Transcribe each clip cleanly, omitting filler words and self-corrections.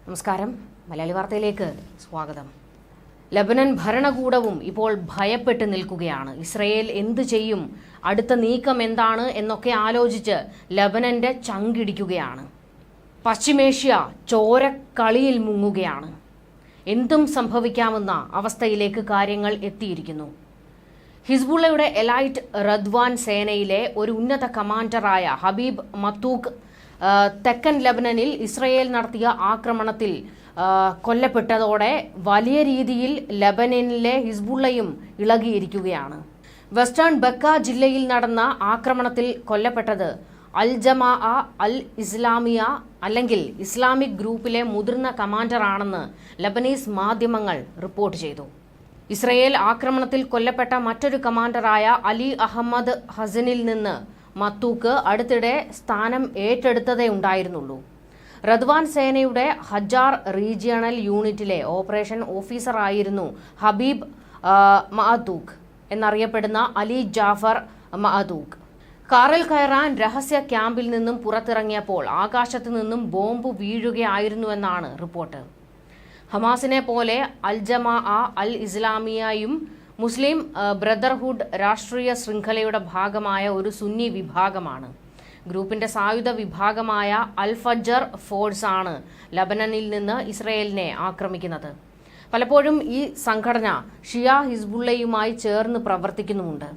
നമസ്കാരം. മലയാളി വാർത്തയിലേക്ക് സ്വാഗതം. ലബനൻ ഭരണകൂടവും ഇപ്പോൾ ഭയപ്പെട്ട് നിൽക്കുകയാണ്. ഇസ്രയേൽ എന്തു ചെയ്യും, അടുത്ത നീക്കം എന്താണ് എന്നൊക്കെ ആലോചിച്ച് ലബനന്റെ ചങ്കിടിക്കുകയാണ്. പശ്ചിമേഷ്യ ചോരക്കളിയിൽ മുങ്ങുകയാണ്. എന്തും സംഭവിക്കാവുന്ന അവസ്ഥയിലേക്ക് കാര്യങ്ങൾ എത്തിയിരിക്കുന്നു. ഹിസ്ബുള്ളയുടെ എലൈറ്റ് റദ്വാൻ സേനയിലെ ഒരു ഉന്നത കമാൻഡറായ ഹബീബ് മത്തൂഖ് തെക്കൻ ലബനനിൽ ഇസ്രയേൽ നടത്തിയ ആക്രമണത്തിൽ കൊല്ലപ്പെട്ടതോടെ വലിയ രീതിയിൽ ലബനനിലെ ഹിസ്ബുള്ളയും ഇളകിയിരിക്കുകയാണ്. വെസ്റ്റേൺ ബക്ക ജില്ലയിൽ നടന്ന ആക്രമണത്തിൽ കൊല്ലപ്പെട്ടത് അൽ ജമാ അൽ ഇസ്ലാമിയ അല്ലെങ്കിൽ ഇസ്ലാമിക് ഗ്രൂപ്പിലെ മുതിർന്ന കമാൻഡറാണെന്ന് ലബനീസ് മാധ്യമങ്ങൾ റിപ്പോർട്ട് ചെയ്തു. ഇസ്രയേൽ ആക്രമണത്തിൽ കൊല്ലപ്പെട്ട മറ്റൊരു കമാൻഡറായ അലി അഹമ്മദ് ഹസനിൽ നിന്ന് മത്തൂക്ക് അടുത്തിടെ സ്ഥാനം ഏറ്റെടുത്തതേ ഉണ്ടായിരുന്നുള്ളൂ. റദ്വാൻ സേനയുടെ ഹജാർ റീജിയണൽ യൂണിറ്റിലെ ഓപ്പറേഷൻ ഓഫീസറായിരുന്നു ഹബീബ് മഅദൂഖ് എന്നറിയപ്പെടുന്ന അലി ജാഫർ മഅദൂഖ്. കാറിൽ കയറാൻ രഹസ്യ ക്യാമ്പിൽ നിന്നും പുറത്തിറങ്ങിയപ്പോൾ ആകാശത്തു നിന്നും ബോംബ് വീഴുകയായിരുന്നുവെന്നാണ് റിപ്പോർട്ട്. ഹമാസിനെ പോലെ അൽ ജമാ അൽ ഇസ്ലാമിയയും മുസ്ലിം ബ്രദർഹുഡ് രാഷ്ട്രീയ ശൃംഖലയുടെ ഭാഗമായ ഒരു സുന്നി വിഭാഗമാണ്. ഗ്രൂപ്പിന്റെ സായുധ വിഭാഗമായ അൽ ഫജർ ഫോഴ്സ് ആണ് ലബനനിൽ നിന്ന് ഇസ്രയേലിനെ ആക്രമിക്കുന്നത്. പലപ്പോഴും ഈ സംഘടന ഷിയ ഹിസ്ബുള്ളയുമായി ചേർന്ന് പ്രവർത്തിക്കുന്നുമുണ്ട്.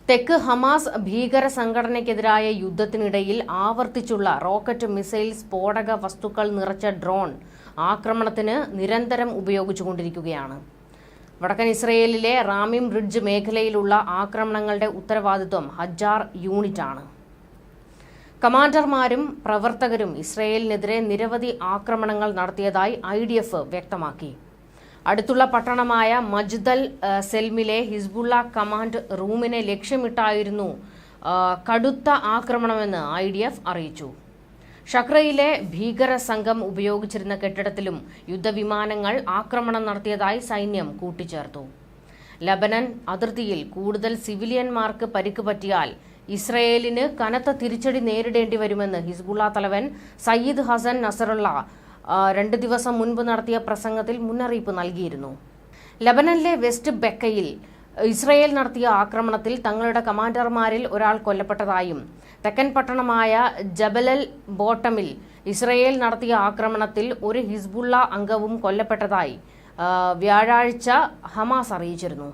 തെക്ക് ഹമാസ് ഭീകര സംഘടനയ്ക്കെതിരായ യുദ്ധത്തിനിടയിൽ ആവർത്തിച്ചുള്ള റോക്കറ്റ് മിസൈൽ സ്ഫോടക വസ്തുക്കൾ നിറച്ച ഡ്രോൺ ആക്രമണത്തിന് നിരന്തരം ഉപയോഗിച്ചുകൊണ്ടിരിക്കുകയാണ്. വടക്കൻ ഇസ്രയേലിലെ റാമിം റിഡ്ജ് മേഖലയിലുള്ള ആക്രമണങ്ങളുടെ ഉത്തരവാദിത്വം ഹജാർ യൂണിറ്റാണ്. കമാൻഡർമാരും പ്രവർത്തകരും ഇസ്രയേലിനെതിരെ നിരവധി ആക്രമണങ്ങൾ നടത്തിയതായി IDF വ്യക്തമാക്കി. അടുത്തുള്ള പട്ടണമായ മജ്ദൽ സെൽമിലെ ഹിസ്ബുള്ള കമാൻഡ് റൂമിനെ ലക്ഷ്യമിട്ടായിരുന്നു കടുത്ത ആക്രമണമെന്ന് IDF അറിയിച്ചു. ഷക്രയിലെ ഭീകര സംഘം ഉപയോഗിച്ചിരുന്ന കെട്ടിടത്തിലും യുദ്ധവിമാനങ്ങൾ ആക്രമണം നടത്തിയതായി സൈന്യം കൂട്ടിച്ചേർത്തു. ലബനൻ അതിർത്തിയിൽ കൂടുതൽ സിവിലിയന്മാർക്ക് പരിക്ക് പറ്റിയാൽ ഇസ്രയേലിന് കനത്ത തിരിച്ചടി നേരിടേണ്ടി വരുമെന്ന് ഹിസ്ബുള്ള തലവൻ സയ്യിദ് ഹസൻ നസറുള്ള 2 ദിവസം മുൻപ് നടത്തിയ പ്രസംഗത്തിൽ മുന്നറിയിപ്പ് നൽകിയിരുന്നു. ലബനനിലെ വെസ്റ്റ് ബെക്കയിൽ ഇസ്രയേൽ നടത്തിയ ആക്രമണത്തിൽ തങ്ങളുടെ കമാൻഡർമാരിൽ ഒരാൾ കൊല്ലപ്പെട്ടതായും തെക്കൻ പട്ടണമായ ജബലൽ ബോട്ടമിൽ ഇസ്രയേൽ നടത്തിയ ആക്രമണത്തിൽ ഒരു ഹിസ്ബുള്ള അംഗവും കൊല്ലപ്പെട്ടതായി വ്യാഴാഴ്ച ഹമാസ് അറിയിച്ചിരുന്നു.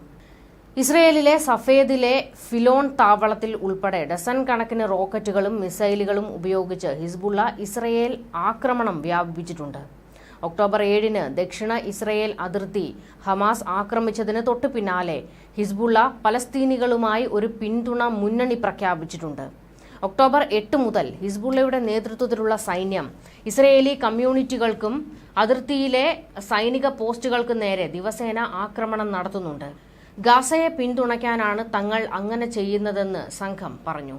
ഇസ്രയേലിലെ സഫേദിലെ ഫിലോൺ താവളത്തിൽ ഉൾപ്പെടെ ഡസൻ കണക്കിന് റോക്കറ്റുകളും മിസൈലുകളും ഉപയോഗിച്ച് ഹിസ്ബുള്ള ഇസ്രയേൽ ആക്രമണം വ്യാപിപ്പിച്ചിട്ടുണ്ട്. ഒക്ടോബർ 7-ന് ദക്ഷിണ ഇസ്രയേൽ അതിർത്തി ഹമാസ് ആക്രമിച്ചതിന് തൊട്ടു പിന്നാലെ ഹിസ്ബുള്ള പലസ്തീനികളുമായി ഒരു പിന്തുണ മുന്നണി പ്രഖ്യാപിച്ചിട്ടുണ്ട്. ഒക്ടോബർ 8 മുതൽ ഹിസ്ബുള്ളയുടെ നേതൃത്വത്തിലുള്ള സൈന്യം ഇസ്രയേലി കമ്മ്യൂണിറ്റികൾക്കും അതിർത്തിയിലെ സൈനിക പോസ്റ്റുകൾക്കും നേരെ ദിവസേന ആക്രമണം നടത്തുന്നുണ്ട്. ഗാസയെ പിന്തുണയ്ക്കാനാണ് തങ്ങൾ അങ്ങനെ ചെയ്യുന്നതെന്ന് സംഘം പറഞ്ഞു.